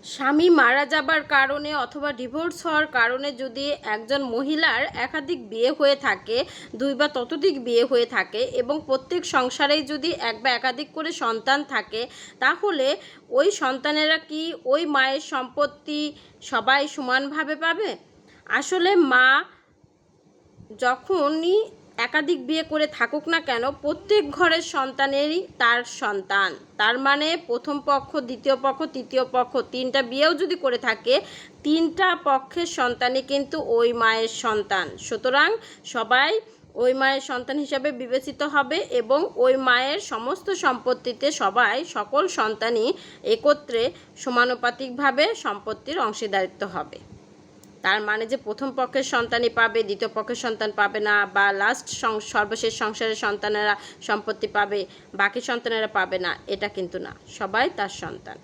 স্বামী মারা যাবার কারণে অথবা ডিভোর্স হওয়ার কারণে যদি একজন মহিলার একাধিক বিয়ে হয়ে থাকে, 2 বা ততোধিক বিয়ে হয়ে থাকে এবং প্রত্যেক সংসারেই যদি 1 বা একাধিক করে সন্তান থাকে, তাহলে ওই সন্তানেরা কি ওই মায়ের সম্পত্তি সবাই সমানভাবে পাবে? আসলে মা যখনই একাধিক বিয়ে করে থাকুক না কেন, প্রত্যেক ঘরের সন্তানেরই তার সন্তান। তার মানে প্রথম পক্ষ, দ্বিতীয় পক্ষ, তৃতীয় পক্ষ 3টা বিয়েও যদি করে থাকে, 3টা পক্ষের সন্তানই কিন্তু ওই মায়ের সন্তান। সুতরাং সবাই ওই মায়ের সন্তান হিসাবে বিবেচিত হবে এবং ওই মায়ের সমস্ত সম্পত্তিতে সকল সন্তানই একত্রে সমানুপাতিকভাবে সম্পত্তির অংশীদারিত্ব হবে। তার মানে যে প্রথম পক্ষের সন্তানই পাবে, দ্বিতীয় পক্ষের সন্তান পাবে না, বা সর্বশেষ সংসারের সন্তানেরা সম্পত্তি পাবে, বাকি সন্তানেরা পাবে না, এটা কিন্তু না। সবাই তার সন্তান।